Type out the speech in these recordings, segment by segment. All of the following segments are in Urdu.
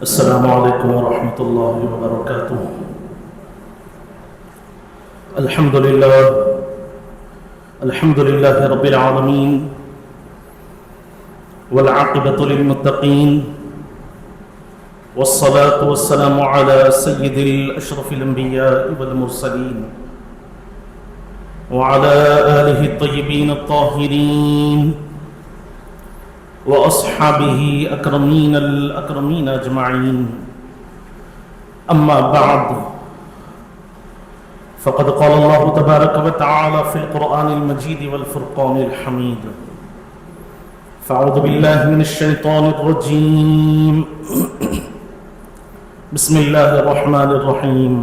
السلام علیکم ورحمۃ اللہ وبرکاتہ۔ الحمد للہ رب العالمین والعاقبۃ للمتقین والصلاة والسلام على سید الاشرف الانبیاء والمرسلین وعلى آلہ الطیبین الطاہرین وأصحابه أكرمين الأكرمين أجمعين، أما بعد فقد قال الله تبارك وتعالى في القرآن المجيد والفرقان الحميد: فأعوذ بالله من الشيطان الرجيم، بسم الله الرحمن الرحيم،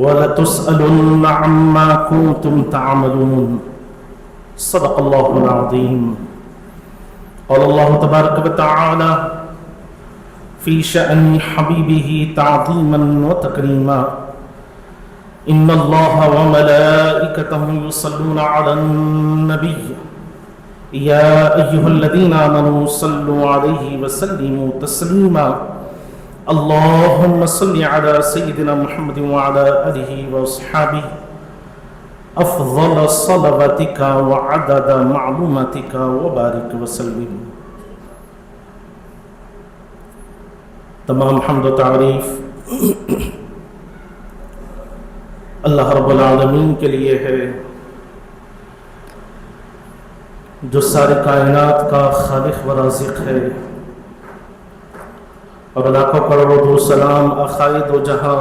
وَلَتُسْأَلُنَّ عَمَّا كُنتُمْ تَعْمَلُونَ، صدق الله العظيم۔ قال الله تبارك وتعالى في شأن حبيبه تعظيما وتكريما: إن الله وملائكته يصلون على النبي يا أيها الذين آمنوا صلوا عليه وسلموا تسليما، اللهم صل على سيدنا محمد وعلى آله وأصحابه افضل صلواتك وعدد معلوماتك وبارك وسلم۔ تمام حمد و تعریف اللہ رب العالمین کے لیے ہے، جو ساری کائنات کا خالق و رازق ہے، اور لاکھوں کروڑوں درود سلام آخائے دو جہاں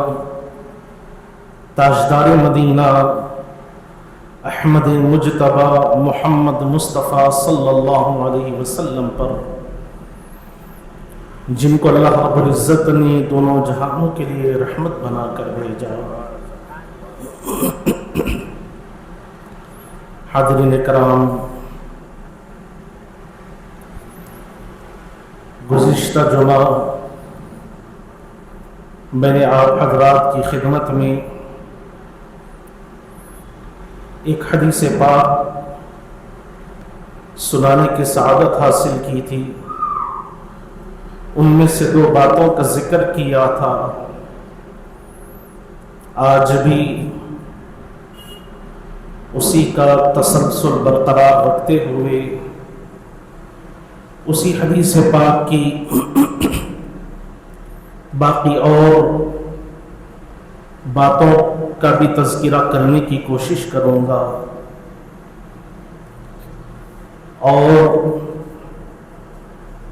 تاجدار مدینہ احمد مجتبی محمد مصطفیٰ صلی اللہ علیہ وسلم پر، جن کو اللہ رب العزت نے دونوں جہانوں کے لیے رحمت بنا کر بھیجا۔ حاضرین کرام، گزشتہ جمعہ میں نے آپ حضرات کی خدمت میں ایک حدیث پاک سنانے کی سعادت حاصل کی تھی۔ ان میں سے دو باتوں کا ذکر کیا تھا، آج بھی اسی کا تسلسل برقرار رکھتے ہوئے اسی حدیث پاک کی باقی اور باتوں کا بھی تذکرہ کرنے کی کوشش کروں گا، اور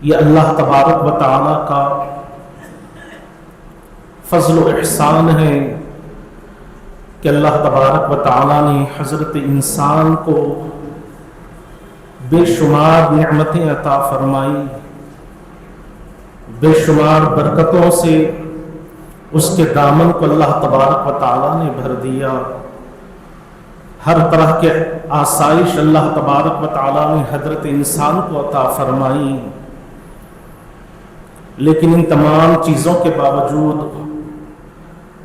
یہ اللہ تبارک و تعالی کا فضل و احسان ہے کہ اللہ تبارک و تعالی نے حضرت انسان کو بے شمار نعمتیں عطا فرمائی، بے شمار برکتوں سے اس کے دامن کو اللہ تبارک و تعالیٰ نے بھر دیا، ہر طرح کے آسائش اللہ تبارک و تعالیٰ نے حضرت انسان کو عطا فرمائی، لیکن ان تمام چیزوں کے باوجود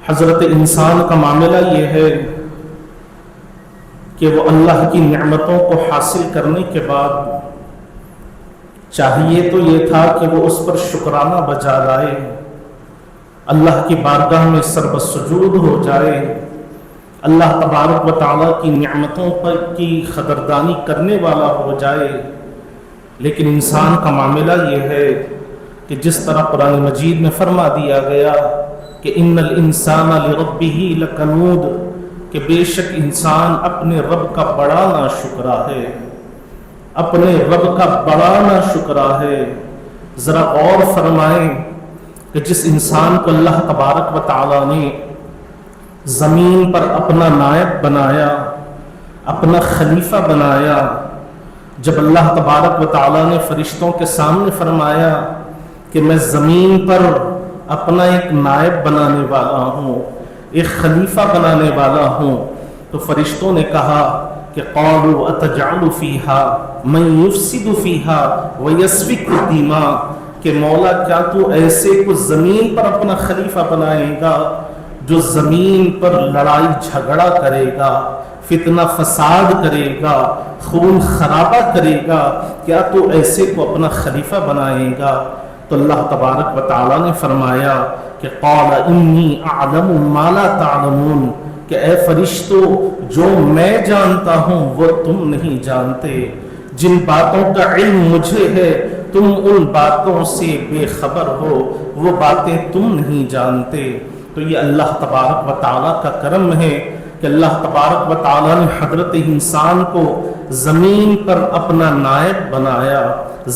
حضرت انسان کا معاملہ یہ ہے کہ وہ اللہ کی نعمتوں کو حاصل کرنے کے بعد چاہیے تو یہ تھا کہ وہ اس پر شکرانہ بجا لائے، اللہ کی بارگاہ میں سربسجود ہو جائے، اللہ تبارک و تعالیٰ کی نعمتوں پر کی قدردانی کرنے والا ہو جائے، لیکن انسان کا معاملہ یہ ہے کہ جس طرح قرآن مجید میں فرما دیا گیا کہ ان الانسان لربہ لکنود، کہ بے شک انسان اپنے رب کا بڑا ناشکرا ہے، اپنے رب کا بڑا ناشکرا ہے۔ ذرا غور فرمائیں کہ جس انسان کو اللہ تبارک و تعالیٰ نے زمین پر اپنا نائب بنایا، اپنا خلیفہ بنایا، جب اللہ تبارک و تعالیٰ نے فرشتوں کے سامنے فرمایا کہ میں زمین پر اپنا ایک نائب بنانے والا ہوں، ایک خلیفہ بنانے والا ہوں، تو فرشتوں نے کہا کہ قالوا اتجعل فیہا من یفسد فیہا ویسفک الدماء، کہ مولا کیا تو ایسے کو زمین پر اپنا خلیفہ بنائے گا جو زمین پر لڑائی جھگڑا کرے گا، فتنہ فساد کرے گا، خون خرابہ کرے گا، کیا تو ایسے کو اپنا خلیفہ بنائے گا؟ تو اللہ تبارک و تعالیٰ نے فرمایا کہ قال انی اعلم ما لا تعلمون، کہ اے فرشتو جو میں جانتا ہوں وہ تم نہیں جانتے، جن باتوں کا علم مجھے ہے تم ان باتوں سے بے خبر ہو، وہ باتیں تم نہیں جانتے۔ تو یہ اللہ تبارک و تعالیٰ کا کرم ہے کہ اللہ تبارک و تعالیٰ نے حضرت انسان کو زمین پر اپنا نائب بنایا،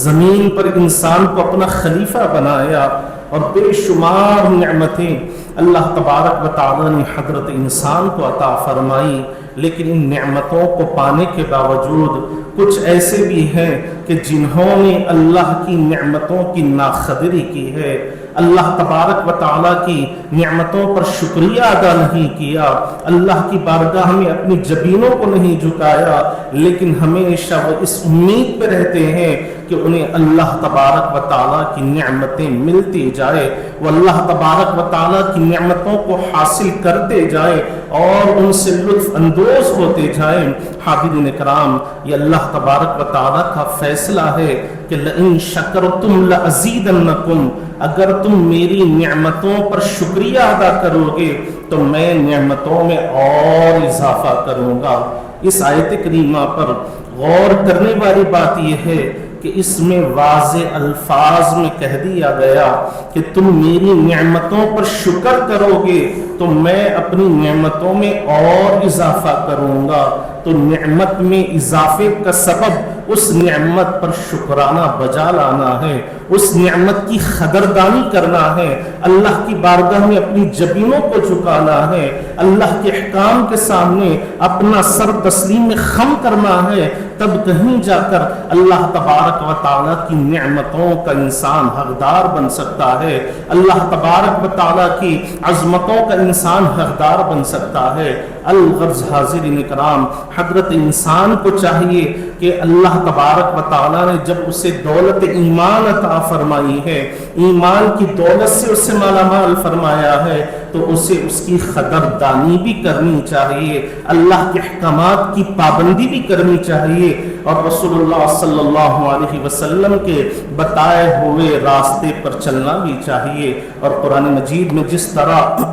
زمین پر انسان کو اپنا خلیفہ بنایا، اور بے شمار نعمتیں اللہ تبارک و تعالیٰ نے حضرت انسان کو عطا فرمائی۔ لیکن ان نعمتوں کو پانے کے باوجود کچھ ایسے بھی ہیں کہ جنہوں نے اللہ کی نعمتوں کی ناقدری کی ہے، اللہ تبارک و تعالیٰ کی نعمتوں پر شکریہ ادا نہیں کیا، اللہ کی بارگاہ میں اپنی جبینوں کو نہیں جھکایا، لیکن ہمیشہ وہ اس امید پہ رہتے ہیں کہ انہیں اللہ تبارک و تعالیٰ کی نعمتیں ملتی جائے، وہ اللہ تبارک و تعالیٰ کی نعمتوں کو حاصل کرتے جائیں اور ان سے لطف اندوز ہوتے جائیں۔ حاضرین کرام، یہ اللہ تبارک و تعالیٰ کا فیصلہ ہے کہ لئن شکرتم لازیدنکم، اگر تم میری نعمتوں پر شکریہ ادا کرو گے تو میں نعمتوں میں اور اضافہ کروں گا۔ اس آیت کریمہ پر غور کرنے والی بات یہ ہے کہ اس میں واضح الفاظ میں کہہ دیا گیا کہ تم میری نعمتوں پر شکر کرو گے تو میں اپنی نعمتوں میں اور اضافہ کروں گا۔ تو نعمت میں اضافے کا سبب اس نعمت پر شکرانہ بجا لانا ہے، اس نعمت کی قدردانی کرنا ہے، اللہ کی بارگاہ میں اپنی جبینوں کو جھکانا ہے، اللہ کے احکام کے سامنے اپنا سر تسلیم خم کرنا ہے، تب کہیں جا کر اللہ تبارک و تعالیٰ کی نعمتوں کا انسان حقدار بن سکتا ہے، اللہ تبارک و تعالیٰ کی عظمتوں کا انسان حقدار بن سکتا ہے۔ الغرض حاضرین کرام، حضرت انسان کو چاہیے کہ اللہ تبارک و تعالیٰ نے جب اسے دولت ایمان عطا فرمائی ہے، ایمان کی دولت سے اسے مالا مال فرمایا ہے، تو اسے اس کی قدردانی بھی کرنی چاہیے، اللہ کے احکامات کی پابندی بھی کرنی چاہیے، اور رسول اللہ صلی اللہ علیہ وسلم کے بتائے ہوئے راستے پر چلنا بھی چاہیے۔ اور قرآن مجید میں جس طرح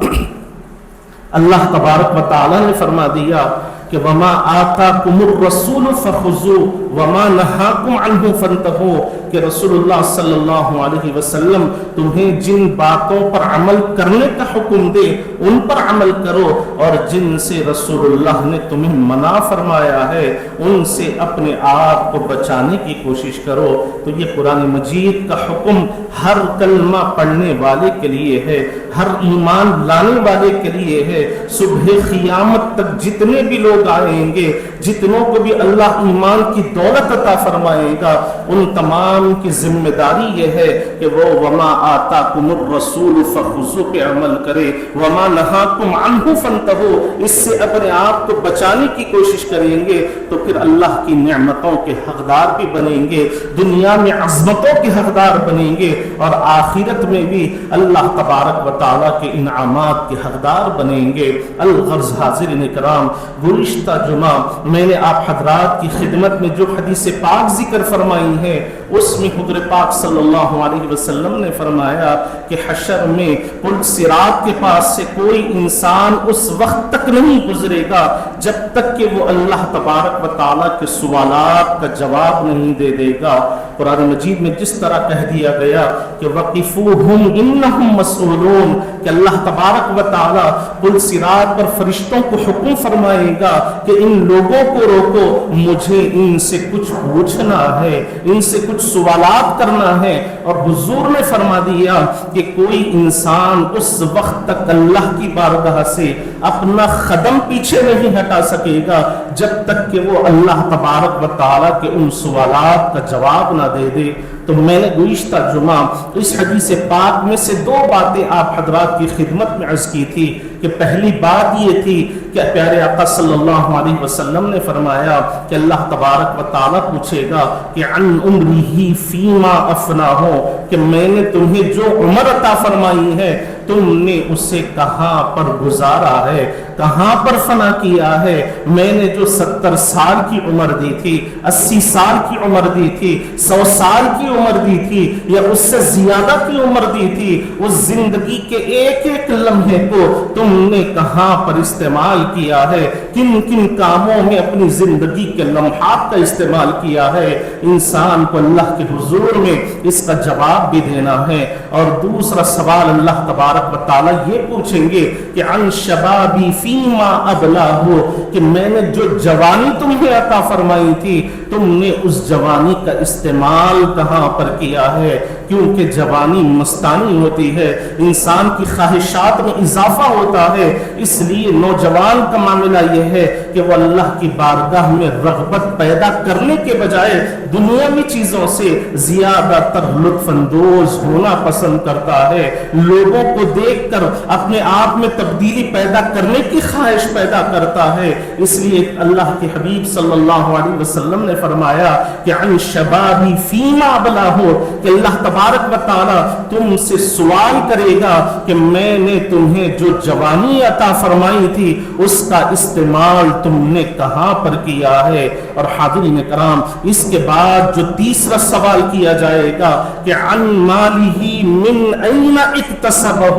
اللہ تبارک و تعالیٰ نے فرما دیا کہ وَمَا آتَاكُمُ الرَّسُولُ فَخُذُوهُ وَمَا نَهَاكُمْ عَنْهُ فَانْتَهُوا، کہ رسول اللہ صلی اللہ علیہ وسلم تمہیں جن باتوں پر عمل کرنے کا حکم دے ان پر عمل کرو، اور جن سے رسول اللہ نے تمہیں منع فرمایا ہے ان سے اپنے آپ کو بچانے کی کوشش کرو۔ تو یہ قرآن مجید کا حکم ہر کلمہ پڑھنے والے کے لیے ہے، ہر ایمان لانے والے کے لیے ہے۔ صبح قیامت تک جتنے بھی لوگ آئیں گے، جتنوں کو بھی اللہ ایمان کی دولت عطا فرمائے گا، ان تمام کی ذمہ داری یہ ہے کہ وہ وما آتاکم الرسول فخذوہ پہ عمل کرے، وما نہاکم عنہ فانتہوا، اس سے اپنے آپ کو بچانے کی کوشش کریں گے تو پھر اللہ کی نعمتوں کے حقدار بھی بنیں گے، دنیا میں عظمتوں کے حقدار بنیں گے، اور آخرت میں بھی اللہ تبارک و تعالیٰ کے انعامات کے حقدار بنیں گے۔ الغرض حاضرین کرام، گزشتہ جمعہ میں نے آپ حضرات کی خدمت میں جو حدیث پاک ذکر فرمائی ہے اس میں حضور پاک صلی اللہ علیہ وسلم نے فرمایا کہ حشر میں پل صراط کے پاس سے کوئی انسان اس وقت تک نہیں گزرے گا جب تک کہ وہ اللہ تبارک و تعالیٰ کے سوالات کا جواب نہیں دے دے گا۔ قرآن مجید میں جس طرح کہہ دیا گیا کہ وقفوہم انہم مسئولون، کہ اللہ تبارک و تعالیٰ پل صراط پر فرشتوں کو حکم فرمائے گا کہ ان لوگوں کو روکو، مجھے ان سے کچھ پوچھنا ہے، ان سے کچھ سوالات کرنا ہے۔ اور حضور نے فرما دیا کہ کوئی انسان اس وقت تک اللہ کی بارگاہ سے اپنا قدم پیچھے نہیں ہٹا سکے گا جب تک کہ وہ اللہ تبارک و تعالیٰ کے ان سوالات کا جواب نہ دے دے۔ تو میں نے گزشتہ جمعہ اس حدیث پاک میں سے دو باتیں آپ حضرات کی خدمت میں عرض کی تھی۔ کہ پہلی بات یہ تھی کہ پیارے آقا صلی اللہ علیہ وسلم نے فرمایا کہ اللہ تبارک و تعالیٰ پوچھے گا کہ عن عمرہ فیما افناہ، کہ میں نے تمہیں جو عمر عطا فرمائی ہے تم نے اسے کہاں پر گزارا ہے، کہاں پر فنا کیا ہے۔ میں نے جو 70 سال کی عمر دی تھی، 80 سال کی عمر دی تھی، 100 سال کی عمر دی تھی، یا اس سے زیادہ کی عمر دی تھی، اس زندگی کے ایک ایک لمحے کو تم نے کہاں پر استعمال کیا ہے، کن کن کاموں میں اپنی زندگی کے لمحات کا استعمال کیا ہے۔ انسان کو اللہ کے حضور میں اس کا جواب بھی دینا ہے۔ اور دوسرا سوال اللہ تبارک و تعالیٰ یہ پوچھیں گے کہ عن شبابی فیما ابلاہ، کہ میں نے جو جوانی تمہیں عطا فرمائی تھی تم نے اس جوانی کا استعمال کہاں پر کیا ہے، کیونکہ جوانی مستانی ہوتی ہے، انسان کی خواہشات میں اضافہ ہوتا ہے، اس لیے نوجوان کا معاملہ یہ ہے کہ وہ اللہ کی بارگاہ میں رغبت پیدا کرنے کے بجائے دنیاوی چیزوں سے زیادہ تر لطف اندوز ہونا پسند کرتا ہے، لوگوں کو دیکھ کر اپنے آپ میں تبدیلی پیدا کرنے کی خواہش پیدا کرتا ہے۔ اس لیے اللہ کے حبیب صلی اللہ علیہ وسلم نے فرمایا کہ عن شبابی فیما ابلاہ، کہ اللہ تبارک و تعالیٰ تم سے سوال کرے گا کہ میں نے تمہیں جو جوانی عطا فرمائی تھی اس کا استعمال تم نے کہاں پر کیا ہے۔ اور حاضرین کرام، اس کے بعد جو تیسرا سوال کیا جائے گا کہ عن مالہ من این اکتسبہ،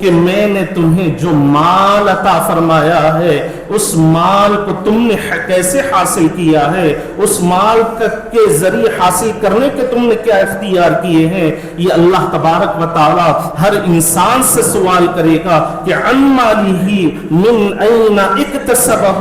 کہ میں نے تمہیں جو مال عطا فرمایا ہے اس مال کو تم نے کیسے حاصل کیا ہے، اس مال کے ذریعے حاصل کرنے کے تم نے کیا اختیار کیے ہیں۔ یہ اللہ تبارک و تعالی ہر انسان سے سوال کرے گا کہ عن مالہ من این اکتسبہ،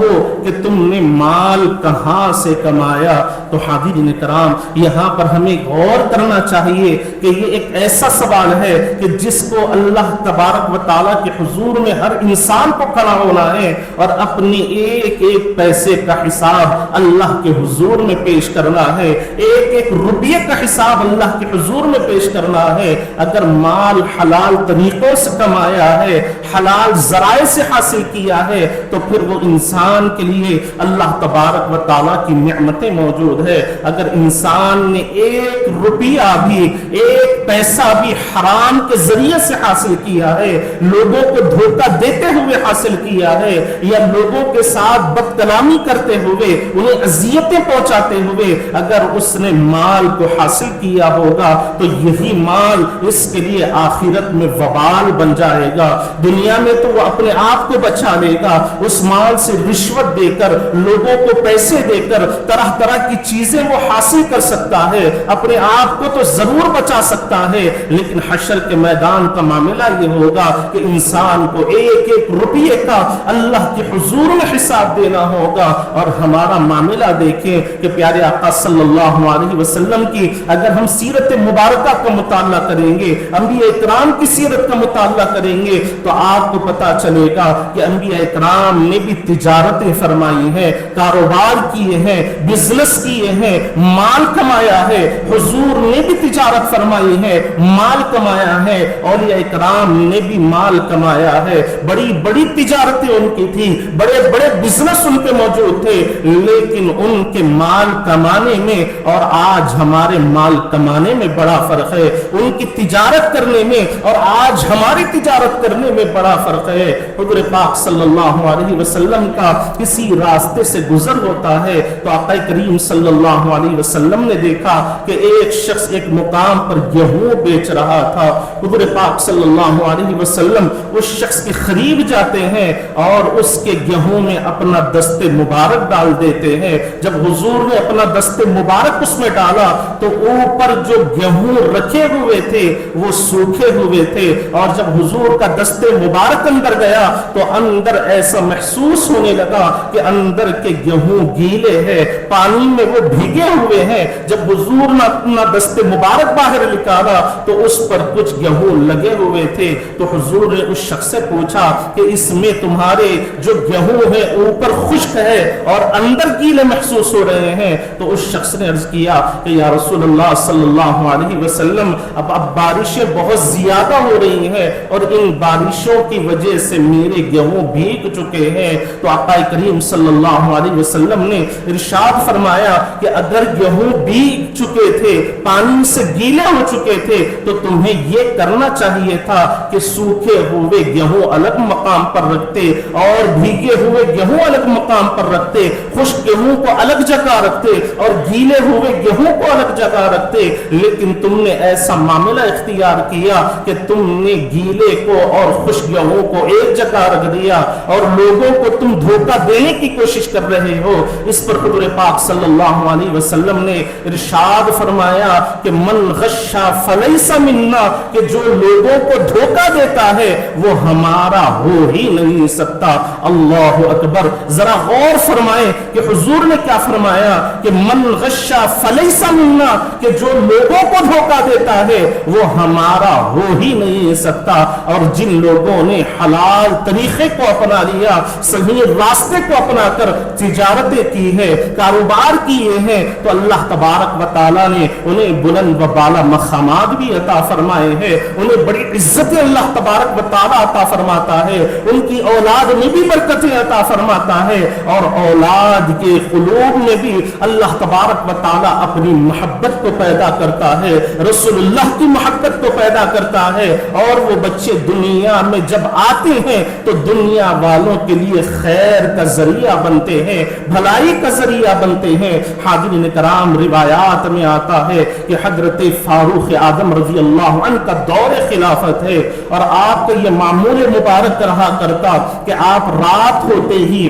کہ تم نے مال کہاں سے کمایا۔ تو حاضرین کرام، یہاں پر ہمیں غور کرنا چاہیے کہ یہ ایک ایسا سوال ہے کہ جس کو اللہ تبارک و تعالیٰ کے حضور میں ہر انسان کو کھڑا ہونا ہے اور اپنے ایک ایک پیسے کا حساب اللہ کے حضور میں پیش کرنا ہے، ایک ایک روپیے کا حساب اللہ کے حضور میں پیش کرنا ہے۔ اگر مال حلال طریقوں سے کمایا ہے، حلال ذرائع سے حاصل کیا ہے، تو پھر وہ انسان کے لیے اللہ تبارک و تعالیٰ کی نعمتیں موجود ہے۔ اگر انسان نے ایک روپیہ بھی، ایک پیسہ بھی حرام کے ذریعے سے حاصل کیا ہے، لوگوں کو دھوکہ دیتے ہوئے حاصل کیا ہے، یا لوگوں کے ساتھ بد کلامی کرتے ہوئے، انہیں اذیتیں پہنچاتے ہوئے اگر اس نے مال کو حاصل کیا ہوگا تو یہی مال اس کے لیے آخرت میں وبال بن جائے گا۔ دنیا میں تو وہ اپنے آپ کو بچا لے گا، اس مال سے رشوت دے کر، لوگوں کو پیسے دے کر طرح طرح کی چیزیں وہ حاصل کر سکتا ہے، اپنے آپ کو تو ضرور بچا سکتا ہے، لیکن حشر کے میدان کا معاملہ یہ ہوگا کہ انسان کو ایک ایک روپیے کا اللہ کے حضور میں حساب دینا ہوگا۔ اور ہمارا معاملہ دیکھیں کہ پیارے آقا صلی اللہ علیہ وسلم کی اگر ہم سیرت مبارکہ کا مطالعہ کریں گے، انبیاء اکرام کی سیرت کا مطالعہ کریں گے، تو آپ کو پتا چلے گا کہ انبیاء اکرام نے بھی تجارتیں فرمائی ہیں، کاروبار کیے ہیں، بزنس کیے ہیں، مال کمایا ہے۔ حضور نے بھی تجارت فرمائی ہے، مال کمایا ہے، اولیاء اکرام نے بھی مال کمایا ہے۔ بڑی بڑی تجارتیں ان کی تھی، بڑے بڑے بزنس ان کے موجود تھے، لیکن ان کے مال کمانے میں اور آج ہمارے مال کمانے میں بڑا فرق ہے، ان کی تجارت کرنے میں اور آج ہماری تجارت کرنے میں بڑا فرق ہے۔ حضور پاک صلی اللہ علیہ وسلم کا کسی راستے سے گزر ہوتا ہے تو آقا کریم صلی اللہ علیہ وسلم نے دیکھا کہ ایک شخص ایک مقام پر گیہوں بیچ رہا تھا۔ حضور پاک صلی اللہ علیہ وسلم اس شخص کے قریب جاتے ہیں اور اس کے گیہوں میں اپنا دست مبارک ڈال دیتے ہیں۔ جب حضور نے اپنا دست مبارک اس میں ڈالا تو اوپر جو گیہوں رکھے ہوئے تھے وہ سوکھے ہوئے تھے، اور جب حضور کا دست مبارک اندر گیا تو اندر ایسا محسوس ہونے لگا کہ اندر کے گیہوں گیلے ہیں، پانی میں وہ بھیگے ہوئے ہیں۔ جب حضور نے اپنا دست مبارک باہر نکالا تو اس پر کچھ گیہوں لگے ہوئے تھے، تو حضور نے اس شخص سے پوچھا کہ اس میں تمہارے جو گیہوں ہیں اوپر خشک ہے اور اندر گیلے محسوس ہو رہے ہیں، تو اس شخص نے عرض کیا کہ یا رسول اللہ صلی اللہ علیہ وسلم اب بارشیں بہت زیادہ ہو رہی ہیں اور ان بارشوں کی وجہ سے میرے گیہوں بھیگ چکے ہیں۔ تو آقا کریم صلی اللہ علیہ وسلم نے ارشاد فرمایا کہ اگر گیہوں بھیگ چکے تھے، پانی سے گیلے ہو چکے تھے، تو تمہیں یہ کرنا چاہیے تھا کہ سوکھے ہوئے گیہوں الگ مقام پر رکھتے اور بھیگے ہوئے گیہوں الگ مقام پر رکھتے، خشک گیہوں کو الگ جگہ رکھتے اور گیلے ہوئے گیہوں کو الگ جگہ رکھتے، لیکن تم نے ایسا معاملہ اختیار کیا کہ تم نے گیلے کو اور خشک گیہوں کو ایک جگہ رکھ دیا اور لوگوں کو تم دھوکہ دینے کی کوشش کر رہے ہو۔ اس پر حضور پاک صلی اللہ علیہ وسلم نے ارشاد فرمایا کہ من غشا فلیس منا، کہ جو لوگوں کو دھوکہ دیتا ہے وہ ہمارا ہو ہی نہیں سکتا۔ اللہ اکبر! ذرا غور فرمائیں کہ حضور نے کیا فرمایا کہ من غشا فلیس منا، کہ جو لوگوں کو دھوکہ دیتا ہے وہ ہمارا ہو ہی نہیں سکتا۔ اور جن لوگوں نے حلال طریقے کو اپنا لیا، صحیح راستے کو اپنا کر تجارتیں کی ہے، کاروبار کیے ہیں، تو اللہ تبارک و تعالیٰ نے انہیں بلند و بالا مقامات بھی عطا فرمائے ہیں، انہیں بڑی عزت اللہ تبارک و تعالیٰ عطا فرماتا ہے، ان کی اولاد میں بھی برکتیں عطا فرماتا ہے، اور اولاد کے قلوب میں بھی اللہ تبارک و تعالیٰ اپنی محبت کو پیدا کرتا ہے، رسول اللہ کی محبت کو پیدا کرتا ہے، اور وہ بچے دنیا میں جب آتے ہیں تو دنیا والوں کے لیے خیر کا ذریعہ بنتے ہیں، بھلائی کا ذریعہ بنتے ہیں۔ حاضرین کرام، روایات میں آتا ہے کہ حضرت فاروق اعظم رضی اللہ عنہ کا دور خلافت ہے، اور آپ کا یہ معمول مبارک رہا کرتا کہ آپ رات ہوتے ہی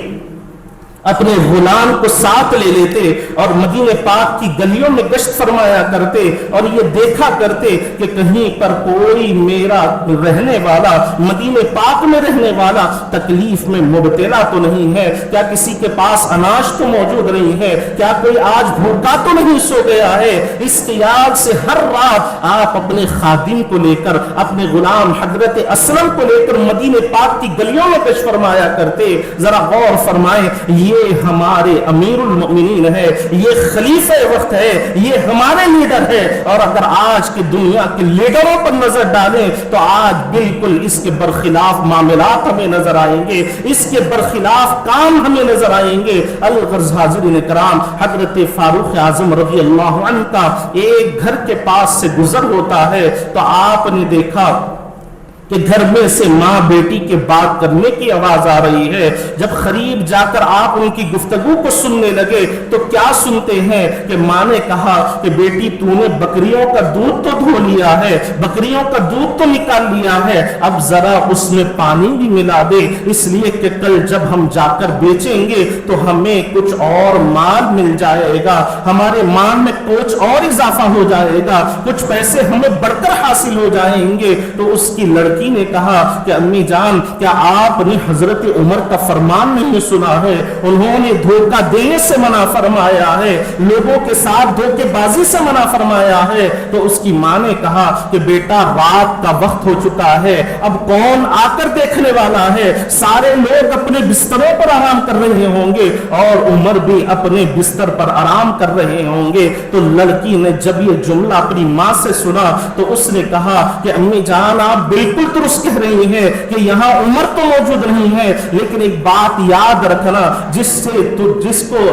اپنے غلام کو ساتھ لے لیتے اور مدینہ پاک کی گلیوں میں گشت فرمایا کرتے اور یہ دیکھا کرتے کہ کہیں پر کوئی میرا رہنے والا، مدینہ پاک میں رہنے والا تکلیف میں مبتلا تو نہیں ہے، کیا کسی کے پاس اناج تو موجود نہیں ہے، کیا کوئی آج بھوکا تو نہیں سو گیا ہے۔ اس خیال سے ہر رات آپ اپنے خادم کو لے کر، اپنے غلام حضرت اسلم کو لے کر مدینہ پاک کی گلیوں میں گشت فرمایا کرتے۔ ذرا غور فرمائیں، یہ ہمارے امیر المؤمنین ہے، یہ خلیفہ وقت ہے، یہ ہمارے لیڈر ہے، اور اگر آج کی دنیا کے لیڈروں پر نظر ڈالیں تو آج بالکل اس کے برخلاف معاملات ہمیں نظر آئیں گے، اس کے برخلاف کام ہمیں نظر آئیں گے۔ الغرض حاضرین کرام، حضرت فاروق اعظم رضی اللہ عنہ کا ایک گھر کے پاس سے گزر ہوتا ہے تو آپ نے دیکھا کہ گھر میں سے ماں بیٹی کے بات کرنے کی آواز آ رہی ہے۔ جب قریب جا کر آپ ان کی گفتگو کو سننے لگے تو کیا سنتے ہیں کہ ماں نے کہا کہ بیٹی تو نے بکریوں کا دودھ تو دھو لیا ہے، بکریوں کا دودھ تو نکال لیا ہے، اب ذرا اس میں پانی بھی ملا دے، اس لیے کہ کل جب ہم جا کر بیچیں گے تو ہمیں کچھ اور مال مل جائے گا، ہمارے مال میں کچھ اور اضافہ ہو جائے گا، کچھ پیسے ہمیں بڑھ کر حاصل ہو جائیں گے۔ تو اس کی لڑکی نے کہا کہ امی جان، کیا آپ نے حضرت عمر کا فرمان نہیں سنا ہے؟ انہوں نے دھوکہ دینے سے منع فرمایا ہے، لوگوں کے ساتھ دھوکے بازی سے منع فرمایا ہے۔ تو اس کی ماں نے کہا کہ بیٹا رات کا وقت ہو چکا ہے، اب کون آ کر دیکھنے والا ہے، سارے لوگ اپنے بستروں پر آرام کر رہے ہوں گے اور عمر بھی اپنے بستر پر آرام کر رہے ہوں گے۔ تو لڑکی نے جب یہ جملہ اپنی ماں سے سنا تو اس نے کہا کہ امی جان، آپ بالکل درست کہہ رہی ہیں کہ یہاں عمر تو موجود نہیں ہے، لیکن ایک بات یاد رکھنا، جس کو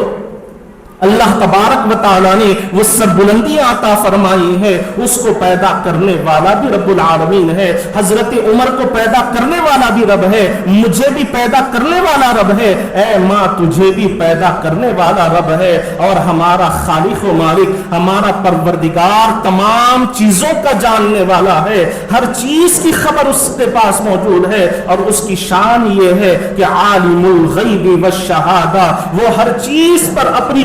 اللہ تبارک و تعالیٰ نے وہ سب بلندیاں عطا فرمائی ہے، اس کو پیدا کرنے والا بھی رب العالمین ہے۔ حضرت عمر کو پیدا کرنے والا بھی رب ہے، مجھے بھی پیدا کرنے والا رب ہے، اے ماں تجھے بھی پیدا کرنے والا رب ہے، اور ہمارا خالق و مالک، ہمارا پروردگار تمام چیزوں کا جاننے والا ہے، ہر چیز کی خبر اس کے پاس موجود ہے، اور اس کی شان یہ ہے کہ عالم الغیب والشہادہ، وہ ہر چیز پر اپنی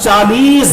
40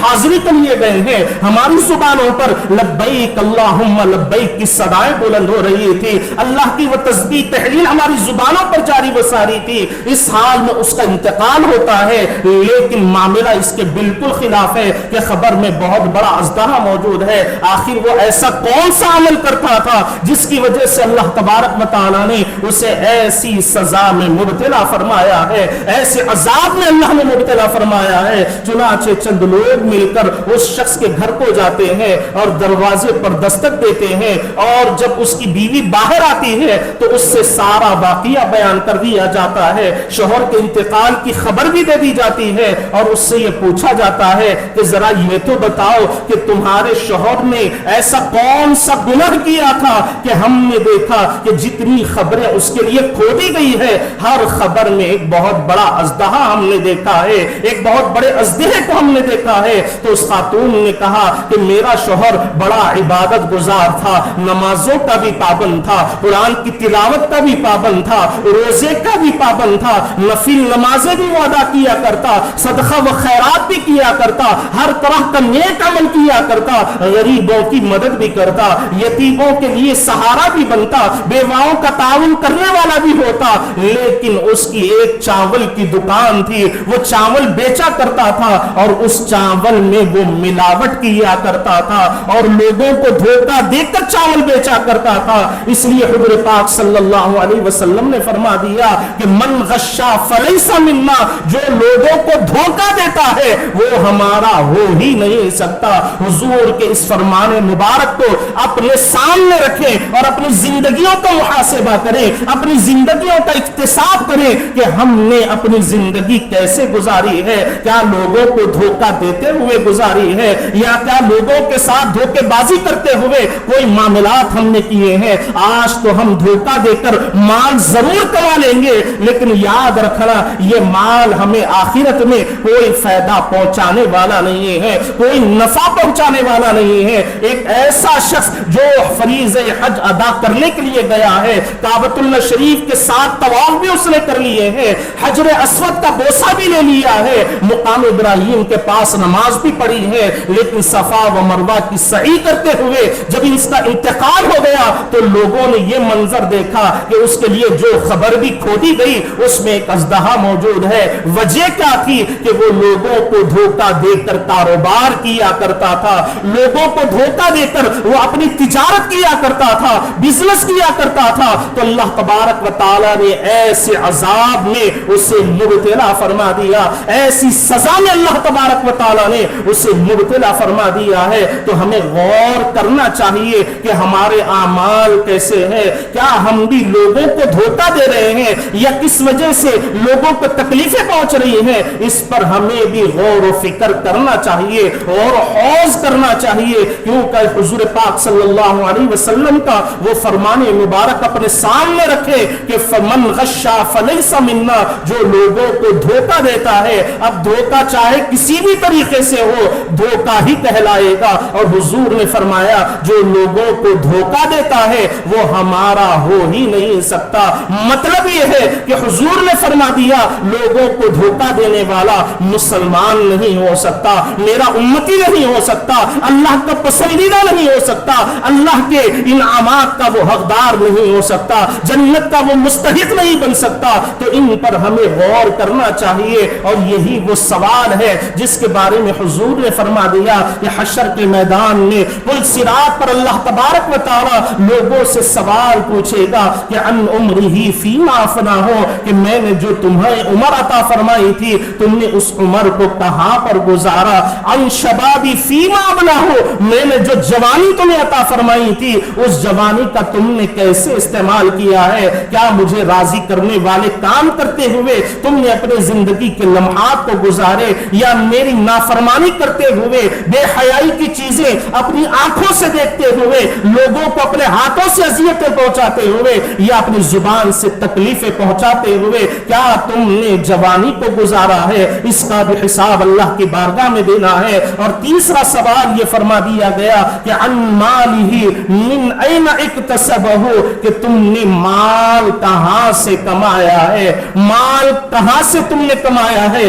حاضری کے لیے گئے ہیں، ہماری زبانوں پر لبیک اللہم لبیک کی صدائیں بلند ہو رہی تھی، اللہ کی وہ تسبیح تحلیل ہماری زبانوں پر جاری و ساری تھی، اس حال میں اس کا انتقال ہوتا ہے، لیکن معاملہ اس کے بالکل خلاف ہے کہ خبر میں بہت بڑا اژدہا موجود ہے۔ آخر وہ ایسا کون سا عمل کرتا تھا جس کی وجہ سے اللہ تبارک و تعالیٰ نے اسے ایسی سزا میں مبتلا فرمایا ہے، ایسے عذاب میں اللہ نے مبتلا فرمایا ہے؟ چنانچہ چند لوگ مل کر اس شخص کے گھر کو جاتے ہیں اور دروازے پر دستک دیتے ہیں، اور جب اس کی بیوی باہر آتی ہے تو اس سے سارا واقعہ بیان کر دیا جاتا ہے، شوہر کے انتقال کی خبر بھی دے دی جاتی ہے، اور اس سے یہ پوچھا جاتا ہے کہ ذرا یہ تو بتاؤ کہ تمہارے شوہر نے ایسا کون سا گناہ کیا تھا کہ ہم نے دیکھا کہ جتنی خبریں اس کے لیے کھودی گئی ہے ہر خبر میں ایک بہت بڑا اژدہا ہم نے دیکھا ہے، ایک بہت بڑے اژدہے کو ہم نے دیکھا ہے۔ تو اس خاتون نے کہا کہ میرا شوہر بڑا عبادت گزار تھا، نمازوں کا بھی پابند تھا، قرآن کی تلاوت کا بھی پابند تھا، روزے کا بھی پابند تھا، نفل نمازیں بھی وہ ادا کیا کرتا، صدقہ و خیرات بھی کیا کرتا، ہر طرح کا نیک عمل کیا کرتا، غریبوں کی مدد بھی کرتا، یتیموں کے لیے سہارا بھی بنتا، بیواؤں کا تعاون کرنے والا بھی ہوتا، لیکن اس کی ایک چاول کی دکان تھی، وہ چاول بیچا کرتا تھا اور اس چاول میں وہ ملاوٹ کیا کرتا تھا اور لوگوں کو دھوکہ دے کر چاول بیچا کرتا تھا۔ اس لیے حضور پاک صلی اللہ علیہ وسلم نے فرما دیا کہ من غشا فلیس منا، جو لوگوں کو دھوکہ دیتا ہے وہ ہمارا ہو ہی نہیں سکتا۔ حضور کے اس فرمان مبارک کو اپنے سامنے رکھیں اور اپنی زندگیوں کا محاسبہ کریں، اپنی زندگیوں کا احتساب کریں کہ ہم نے اپنی زندگی کیسے گزاری ہے، کیا لوگوں کو دھوکہ دیتے ہوئے گزاری ہے یا کیا لوگوں کے ساتھ دھوکے بازی کرتے ہوئے کوئی معاملات ہم نے کیے ہیں۔ آج تو ہم دھوکہ دے کر مال ضرور کما لیں گے، لیکن یاد رکھنا یہ مال ہمیں آخرت میں کوئی فائدہ پہنچانے والا نہیں ہے، کوئی نفع پہنچانے والا نہیں ہے۔ ایک ایسا شخص جو فریضہ حج ادا کرنے کے لیے گیا ہے، کعبۃ اللہ شریف کے ساتھ طواف بھی اس نے کر لیے ہیں، حجر اسود کا بوسہ بھی لے لیا ہے، مقام ابراہیم کے پاس نماز بھی پڑھی ہے، لیکن صفا و مروہ کی سعی کرتے ہوئے جب اس کا انتقال ہو گیا تو لوگوں نے یہ منظر دیکھا کہ اس کے لیے جو خبر بھی کھودی گئی اس میں ایک اژدہا موجود ہے۔ وجہ کیا تھی کہ وہ لوگوں کو دھوکہ دے کر کاروبار کیا کرتا تھا، لوگوں کو دھوکہ دے کر وہ اپنی تجارت کیا کرتا تھا، بزنس کیا کرتا تھا، تو اللہ تبارک و تعالی نے ایسے عذاب میں اسے مبتلا فرما دیا، ایسی سزا میں اللہ تبارک و تعالی نے اسے مبتلا فرما دیا ہے۔ تو ہمیں غور کرنا چاہیے کہ ہمارے اعمال کیسے ہیں، کیا ہم بھی لوگوں کو دھوکہ دے رہے ہیں یا کس وجہ سے لوگوں کو تکلیفیں پہنچ رہی ہیں، اس پر ہمیں بھی غور و فکر کرنا چاہیے اور حوض کرنا چاہیے، کیونکہ حضور پاک صلی اللہ علیہ وسلم کا وہ فرمان مبارک اپنے سامنے رکھے کہ فمن غشا فلیس منا، جو لوگوں کو دھوکہ دیتا ہے، اب دھوکہ چاہے کسی بھی طریقے سے ہو دھوکہ ہی کہلائے گا، اور حضور نے فرمایا جو لوگوں کو دھوکہ دیتا ہے وہ ہمارا ہو ہی نہیں سکتا۔ مطلب یہ ہے کہ حضور نے فرما دیا لوگوں کو دھوکہ دینے والا مسلمان نہیں ہو سکتا، میرا امتی نہیں ہو سکتا، اللہ کا پسندیدہ نہیں ہو سکتا، اللہ کے انعامات کا وہ حقدار نہیں ہو سکتا، جنت کا وہ مستحق نہیں بن سکتا۔ تو ان پر ہمیں غور کرنا چاہیے، اور یہی وہ سوال ہے جس کے بارے میں حضور نے فرما دیا کہ حشر کے میدان میں پل صراط پر اللہ تبارک و تعالی لوگوں سے سوال پوچھے گا کہ ان عمرہ فیما افناہ، کہ میں نے جو تمہیں عمر عطا فرمائی تھی تم نے اس عمر کو کہاں پر گزارا، ان شبابی فیما ابلاہ، میں نے جو جوانی تمہیں عطا فرمائی تھی اس جوانی کا تم نے کیسے استعمال کیا ہے، کیا مجھے راضی کرنے والے کام کرتے ہوئے تم نے اپنے زندگی کے لمحات کو گزارے، یا میری نافرمانی کرتے ہوئے بے حیائی کی چیزیں اپنی آنکھوں سے دیکھتے ہوئے، لوگوں کو اپنے ہاتھوں سے اذیتیں پہنچاتے ہوئے یا اپنی زبان سے تکلیفیں پہنچاتے ہوئے کیا تم نے جوانی کو گزارا ہے، اس کا بھی حساب اللہ کی بارگاہ میں دینا ہے۔ اور تیسرا سوال یہ فرما دیا گیا کہ عن مالہ من این اکتسبہ، کہ تم نے مال کہاں سے کمایا ہے، مال کہاں سے تم نے کمایا ہے،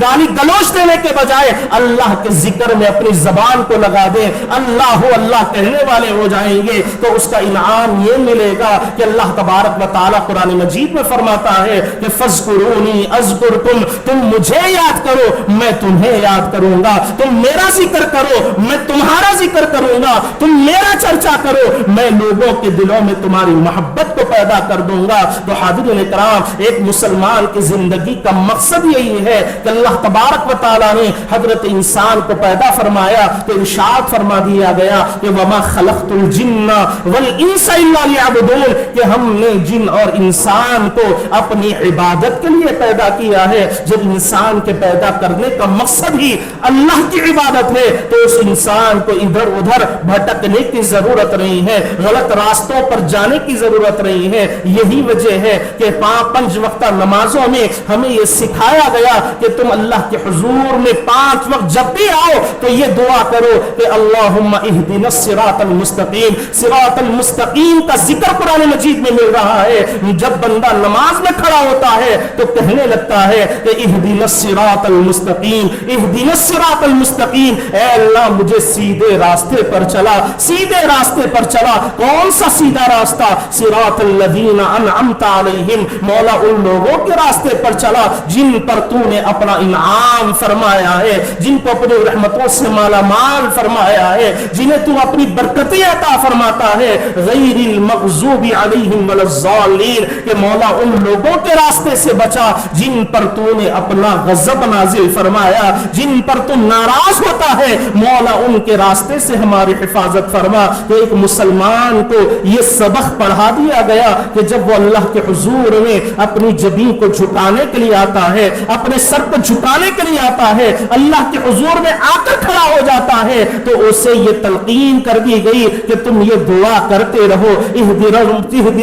گالی گلوچ دینے کے بجائے اللہ کے ذکر میں اپنی زبان کو لگا دیں, اللہ اللہ کہنے والے ہو جائیں گے, تو اس کا انعام یہ ملے گا کہ اللہ تبارک و تعالیٰ قرآن مجید میں فرماتا ہے کہ فَاذْكُرُونِي أَذْكُرْكُمْ, تم مجھے یاد کرو میں تمہیں یاد کروں گا, تم میرا ذکر کرو میں تمہارا ذکر کروں گا, تم میرا چرچا کرو میں لوگوں کے دلوں میں تمہاری محبت کو پیدا کر دوں گا. تو حاضرین کرام, ایک مسلمان کی زندگی کا مقصد یہی ہے کہ اللہ تبارک و تعالیٰ نے حضرت انسان کو پیدا فرمایا تو ارشاد فرما دیا گیا کہ وَمَا خَلَقْتُ الْجِنَّ وَالْإِنسَ إِلَّا لِيَعْبُدُونَ, کہ ہم نے جن اور انسان کو اپنی عبادت کے لیے پیدا کیا ہے. جب انسان کے پیدا کرنے کا مقصد ہی اللہ کی عبادت ہے تو اس انسان کو ادھر ادھر بھٹکنے کی ضرورت نہیں ہے, غلط راستوں پر جانے کی ضرورت نہیں ہے. یہی وجہ ہے کہ 5 وقتہ نمازوں میں ہمیں یہ سکھایا گیا کہ تم اللہ کے حضور میں 5 وقت جب بھی آؤ تو یہ دعا کرو کہ اللہم اہدنا الصراط المستقیم. صراط المستقیم کا ذکر قرآن مجید میں مل رہا ہے. جب بندہ نماز میں کھڑا ہوتا ہے تو کہنے لگتا ہے کہ اہدنا الصراط المستقیم, اہدنا الصراط المستقیم, اے اللہ مجھے سیدھے راستے پر چلا, سیدھے راستے پر چلا. کون سا سیدھا راستہ؟ صراط الذین انعمت علیہم, مولا ان لوگوں کے راستے پر چلا جن پر تو نے اپنا انعام فرمایا ہے, جن کو اپنی رحمتوں سے مالا مال فرمایا ہے, جنہیں تو اپنی برکتیں عطا فرماتا ہے. غیر المغضوب علیہم ولا الضالین, کہ مولا ان لوگوں کے راستے سے بچا جن پر تو نے اپنا غضب نازل فرمایا, جن پر تو ناراض ہوتا ہے, مولا ان کے راستے سے ہماری حفاظت فرما. تو ایک مسلمان کو یہ سبق پڑھا دیا گیا کہ جب وہ اللہ کے حضور میں اپنی جبین کو جھکانے کے لیے آتا ہے, اپنے سر کو جھکانے کے لیے آتا ہے, اللہ کے حضور میں آ کر کھڑا ہو جاتا ہے, تو اسے یہ تلقین کر دی گئی کہ تم یہ دعا کرتے رہو, اہدنا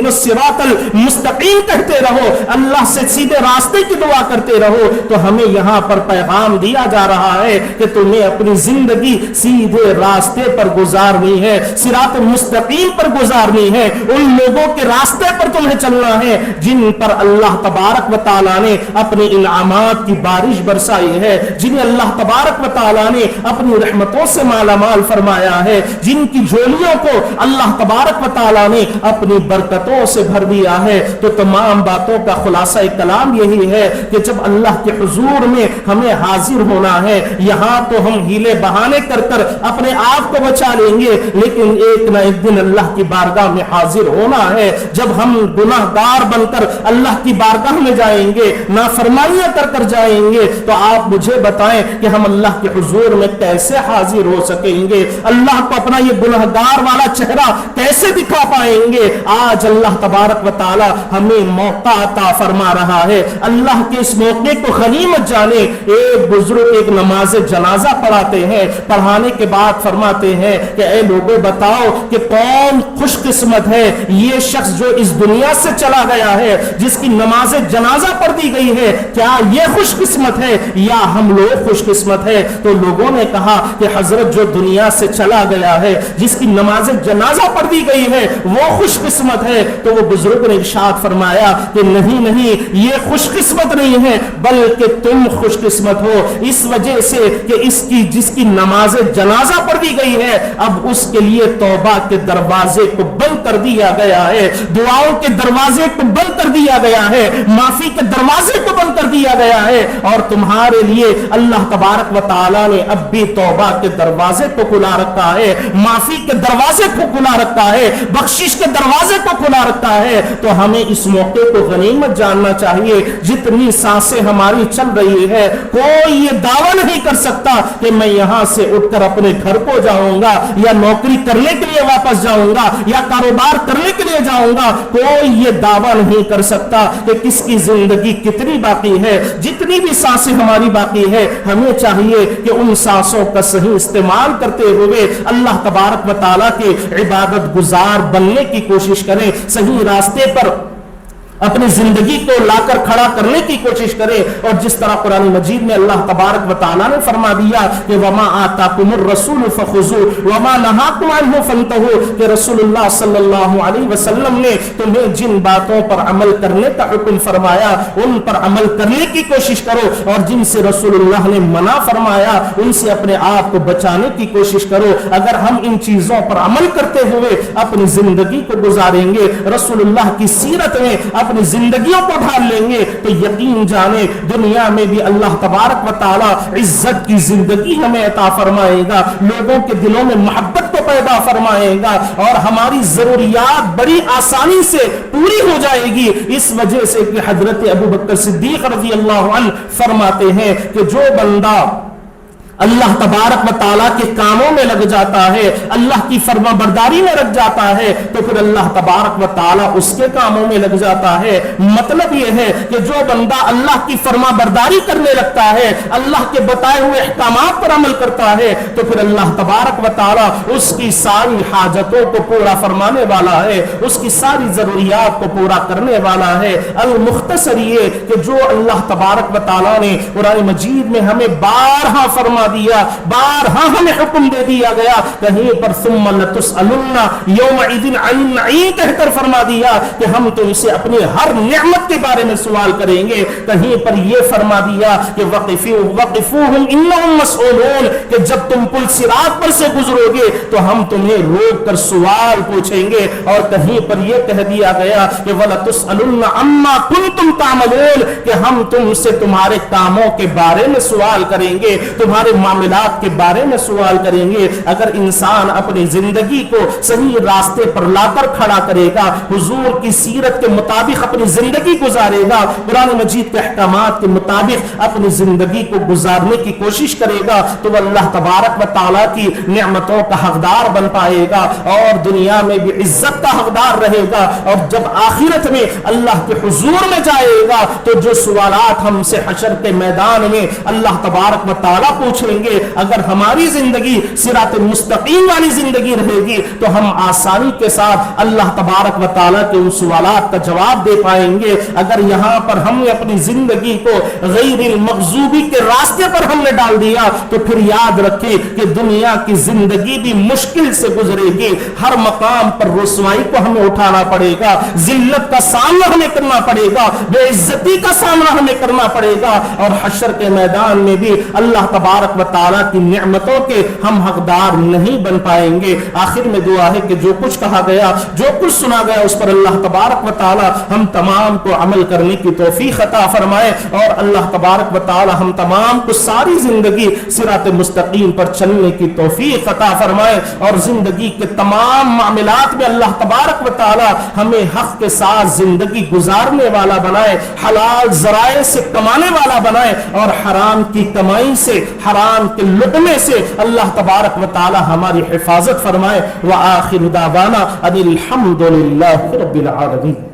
الصراط المستقیم کہتے رہو, اللہ سے سیدھے راستے کی دعا کرتے رہو. تو ہمیں یہاں پر پیغام دیا جا رہا ہے کہ تمہیں اپنی زندگی سیدھے راستے پر گزارنی ہے, صراط مستقیم پر گزارنی ہے. ان لوگوں کے راستے پر تمہیں چلنا ہے جن پر اللہ تبارک و تعالیٰ نے اپنے انعامات کی بارش برسائی ہے, جنہیں اللہ تبارک و تعالیٰ نے اپنی رحمتوں سے مالا مال فرمایا ہے, جن کی جھولیوں کو اللہ تبارک و تعالیٰ نے اپنی برکتوں سے بھر دیا ہے. تو تمام باتوں کا خلاصہ کلام یہی ہے کہ جب اللہ کے حضور میں ہمیں حاضر ہونا ہے, یہاں تو ہم ہیلے بہانے کر کر اپنے آپ کو بچا لیں گے, لیکن ایک نہ ایک دن اللہ کی بارگاہ میں حاضر ہونا ہے. جب ہم گناہ گار بن کر اللہ کی بارگاہ میں جائیں گے, نافرمانیاں کر کر جائیں گے, تو آپ مجھے بتائیں کہ ہم اللہ کے حضور میں کیسے حاضر ہو سکیں گے, اللہ کو اپنا یہ گناہ گار والا چہرہ کیسے دکھا پائیں گے. آج اللہ تبارک و تعالی ہمیں موقع عطا فرما رہا ہے. اللہ کے اس موقع کو غنیمت جانے. ایک بزرگ ایک نماز جنازہ پڑھاتے ہیں, پڑھانے کے بعد فرماتے ہیں کہ اے لوگوں بتاؤ کہ کون خوش قسمت ہے, یہ شخص جو اس دنیا سے چلا گیا ہے, جس کی نماز جنازہ پڑھ دی گئی ہے, کیا یہ خوش قسمت ہے یا ہم لوگ خوش قسمت ہے؟ تو لوگوں نے کہا کہ حضرت جو دنیا سے چلا گیا ہے, جس کی نماز جنازہ پڑھ دی گئی ہے, وہ خوش قسمت ہے. تو وہ بزرگ نے ارشاد فرمایا کہ نہیں نہیں, یہ خوش قسمت نہیں ہے بلکہ تم خوش قسمت ہو, اس وجہ سے کہ جس کی نماز جنازہ پڑھ دی گئی ہے, اب اس کے لیے توبہ کے دروازے کو بند کر دیا گیا ہے, دعاؤں کے دروازے کو بند کر دیا گیا ہے, معافی کے دروازے کو بند کر دیا گیا ہے, اور تمہارے لیے اللہ تبارک و تعالی نے اب بھی توبہ کے دروازے کو کھلا رکھا ہے, معافی کے دروازے کو کھلا رکھا ہے, بخشش کے دروازے کو کھلا رکھا ہے. تو ہمیں اس موقع کو غنیمت جاننا چاہیے. جتنی سانسیں ہماری چل رہی ہے, کوئی یہ دعویٰ نہیں کر سکتا کہ میں یہاں سے اٹھ کر اپنے گھر کو جاؤں گا, یا نوکری کرنے کے لیے واپس جاؤں گا, یا کاروبار کرنے کے لیے جاؤں گا. کوئی یہ دعویٰ نہیں کر سکتا کہ کس کی زندگی کتنی باقی ہے. جتنی بھی سانسیں ہماری باقی ہے, ہمیں چاہیے کہ ان سانسوں کا صحیح استعمال کرتے ہوئے اللہ تبارک و تعالیٰ کے عبادت گزار بننے کی کوشش کریں, صحیح راستے پر اپنی زندگی کو لا کر کھڑا کرنے کی کوشش کرے، اور جس طرح قرآن مجید میں اللہ تبارک و تعالیٰ نے فرما دیا کہ وما آتاکم الرسول فخذوہ وما نہاکم عنہ فانتہوا، کہ رسول اللہ صلی اللہ علیہ وسلم نے تمہیں جن باتوں پر عمل کرنے کا حکم فرمایا ان پر عمل کرنے کی کوشش کرو، اور جن سے رسول اللہ نے منع فرمایا ان سے اپنے آپ کو بچانے کی کوشش کرو۔ اگر ہم ان چیزوں پر عمل کرتے ہوئے اپنی زندگی کو گزاریں گے، رسول اللہ کی سیرت میں اپنی زندگیوں کو ڈھال لیں گے، تو یقین جانے دنیا میں بھی اللہ تبارک و تعالی عزت کی زندگی ہمیں عطا فرمائے گا، لوگوں کے دلوں میں محبت کو پیدا فرمائے گا، اور ہماری ضروریات بڑی آسانی سے پوری ہو جائے گی۔ اس وجہ سے کہ حضرت ابوبکر صدیق رضی اللہ عنہ فرماتے ہیں کہ جو بندہ اللہ تبارک و تعالیٰ کے کاموں میں لگ جاتا ہے، اللہ کی فرما برداری میں لگ جاتا ہے، تو پھر اللہ تبارک و تعالیٰ اس کے کاموں میں لگ جاتا ہے۔ مطلب یہ ہے کہ جو بندہ اللہ کی فرما برداری کرنے لگتا ہے، اللہ کے بتائے ہوئے احکامات پر عمل کرتا ہے، تو پھر اللہ تبارک و تعالیٰ اس کی ساری حاجتوں کو پورا فرمانے والا ہے، اس کی ساری ضروریات کو پورا کرنے والا ہے۔ المختصر یہ کہ جو اللہ تبارک و تعالیٰ نے قرآن مجید میں ہمیں بارہا فرما دیا، بارہا ہمیں حکم دے دیا گیا، کہیں پر ثم لتسألن یومئذ عن النعیم کہہ کر فرما دیا کہ ہم تم سے اپنی ہر نعمت کے بارے میں سوال کریں گے، کہیں پر یہ فرما دیا کہ وقفوہم انہم مسئولون، کہ جب تم پل صراط پر سے گزرو گے تو ہم تمہیں روک کر سوال پوچھیں گے، اور کہیں پر یہ کہہ دیا گیا کہ وَلَتُسْأَلُنَّ عَمَّا كُنْتُمْ تَعْمَلُونَ، کہ ہم تم سے تمہارے کاموں کے بارے میں سوال کریں گے، تمہارے معاملات کے بارے میں سوال کریں گے۔ اگر انسان اپنی زندگی کو صحیح راستے پر لا کر کھڑا کرے گا، حضور کی سیرت کے مطابق اپنی زندگی گزارے گا، قرآن مجید کے احکامات کے مطابق اپنی زندگی کو گزارنے کی کوشش کرے گا، تو وہ اللہ تبارک و تعالیٰ کی نعمتوں کا حقدار بن پائے گا، اور دنیا میں بھی عزت کا حقدار رہے گا، اور جب آخرت میں اللہ کے حضور میں جائے گا تو جو سوالات ہم سے حشر کے میدان میں اللہ تبارک و تعالیٰ پوچھیں گے، اگر ہماری زندگی صراط مستقیم والی زندگی رہے گی تو ہم آسانی کے ساتھ اللہ تبارک و تعالیٰ کے ان سوالات کا جواب دے پائیں گے۔ اگر یہاں پر ہم نے اپنی زندگی کو غیر المغضوبی کے راستے پر ہم نے ڈال دیا تو پھر یاد رکھیں کہ دنیا کی زندگی بھی مشکل سے گزرے گی، ہر مقام پر رسوائی کو ہمیں اٹھانا پڑے گا، ذلت کا سامنا ہمیں کرنا پڑے گا، بے عزتی کا سامنا ہمیں کرنا پڑے گا، اور حشر کے میدان میں بھی اللہ تبارک و تعالیٰ کی نعمتوں کے ہم حقدار نہیں بن پائیں گے۔ آخر میں دعا ہے کہ جو کچھ کہا گیا، جو کچھ سنا گیا، اس پر اللہ تبارک و تعالیٰ ہم تمام کو عمل کرنے کی توفیق عطا فرمائے، اور اللہ تبارک و تعالیٰ ہم تمام کو ساری زندگی صراط مستقیم پر چلنے کی توفیق عطا فرمائے، اور زندگی کے تمام معاملات میں اللہ تبارک و تعالیٰ ہمیں حق کے ساتھ زندگی گزارنے والا بنائے، حلال ذرائع سے کمانے والا بنائے، اور حرام کی کمائی سے، حرام کے لقمے سے اللہ تبارک و تعالی ہماری حفاظت فرمائے۔ وآخر دعوانا ان الحمد للہ رب العالمین۔